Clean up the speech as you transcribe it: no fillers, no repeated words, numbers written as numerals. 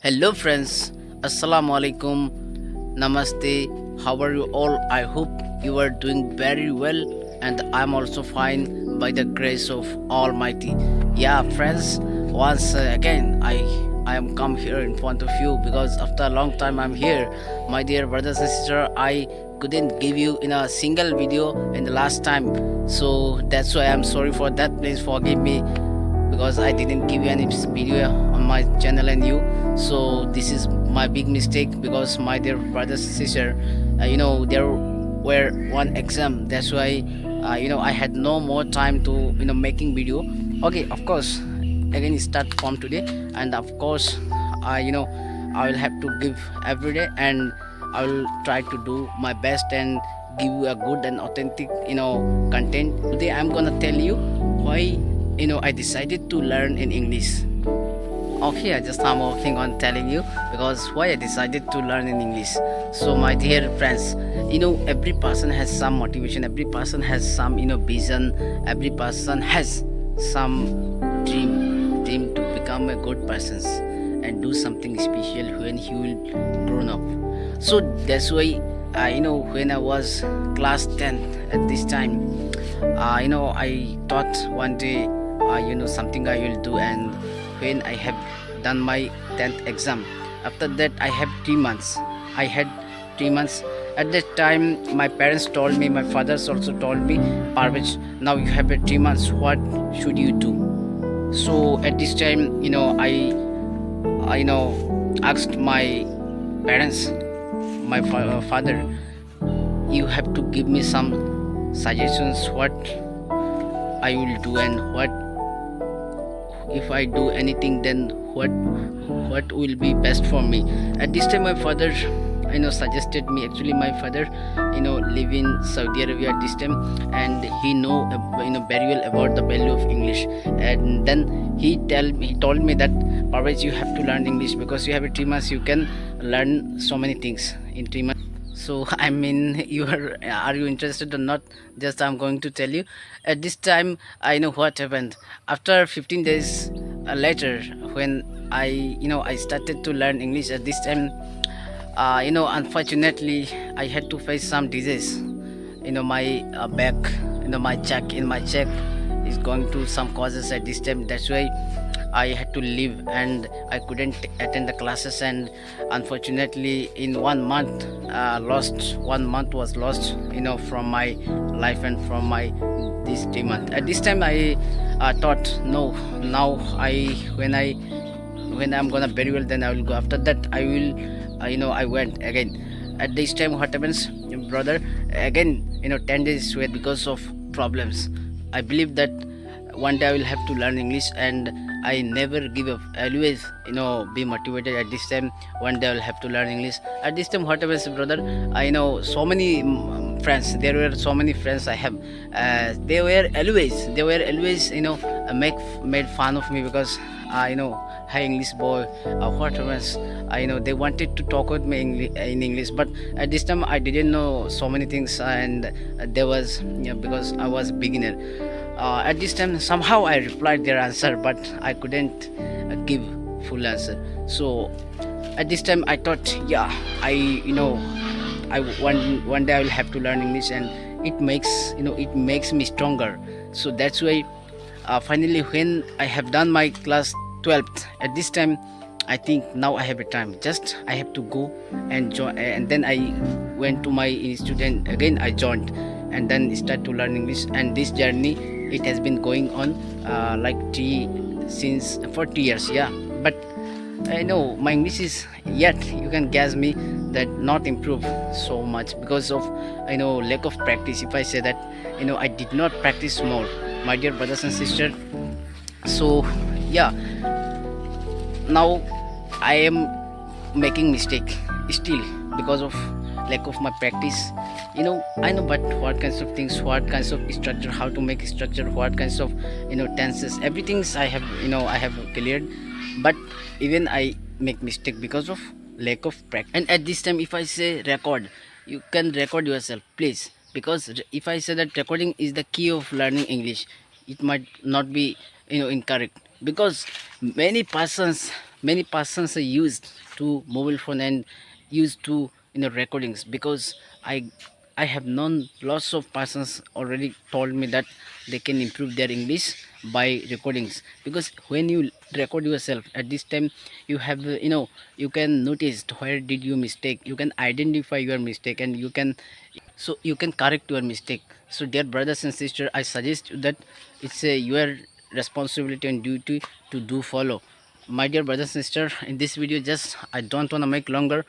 Hello friends, Assalamu alaikum, Namaste. How are you all? I hope you are doing very well, and I'm also fine by the grace of Almighty. Yeah, friends, once again I am come here in front of you because after a long time I'm here, my dear brothers and sisters. I couldn't give you in a single video in the last time, so that's why I'm sorry for that. Please forgive me because I didn't give you any video on my channel and you. So this is my big mistake because my dear brothers and sister, there were one exam. That's why I had no more time to making video. Okay, of course, again start from today, and of course, I will have to give every day, and I will try to do my best and give you a good and authentic content. Today I'm gonna tell you why I decided to learn in English. Okay, I just am working on telling you because why I decided to learn in English. So my dear friends, every person has some motivation, every person has some vision, every person has some dream to become a good person and do something special when he will grown up. So that's why when I was class 10 at this time, I thought one day something I will do. And when I have done my 10th exam, after that I have 3 months. I had 3 months. At that time my parents told me, my fathers also told me, Parvez, now you have a 3 months, what should you do? So at this time I asked my parents, my father, you have to give me some suggestions what I will do, and what if I do anything, then what will be best for me. At this time my father suggested me. Actually my father live in Saudi Arabia at this time, and he know very well about the value of English. And then he told me that, Parvez, you have to learn English because you have a 3 months, you can learn so many things in 3 months. So I mean, are you interested or not? Just I'm going to tell you. At this time I know what happened. After 15 days later, when I started to learn English. At this time, unfortunately I had to face some disease. My back, my check is going to some causes at this time. That's why I had to leave and I couldn't attend the classes. And unfortunately in 1 month, lost 1 month was lost from my life and from my this 3 month. At this time I thought, no, now when I'm gonna very well, then I will go. After that I will I went again. At this time what happens, brother, again 10 days wait because of problems. I believe that one day I will have to learn English, and I never give up. Always be motivated. At this time one day I will have to learn English. At this time what happens, brother, I know so many friends. There were so many friends I have. They were always made fun of me because hi English boy, what happens, they wanted to talk with me in English. But at this time I didn't know so many things, and there was because I was beginner. At this time somehow I replied their answer, but I couldn't give full answer. So at this time I thought, yeah, I one day I will have to learn English, and it makes me stronger. So that's why finally when I have done my class 12th, at this time I think now I have a time, just I have to go and join. And then I went to my institute, and again I joined, and then start to learn English. And this journey, it has been going on since 40 years. Yeah, but I know my English is yet, you can guess me, that not improve so much because of lack of practice. If I say that I did not practice more, my dear brothers and sisters. So yeah, now I am making mistake still because of lack of my practice. I know, but what kinds of things, what kinds of structure, how to make structure, what kinds of tenses, everything I have cleared. But even I make mistake because of lack of practice. And at this time if I say record, you can record yourself, please, because if I say that recording is the key of learning English, it might not be incorrect, because many persons many persons are used to mobile phone and used to recordings, because I have known lots of persons already told me that they can improve their English by recordings, because when you record yourself at this time, you have you can notice where did you mistake, you can identify your mistake, and you can correct your mistake. So dear brothers and sisters, I suggest you that it's your responsibility and duty to do follow. My dear brothers and sisters, in this video, just I don't want to make longer.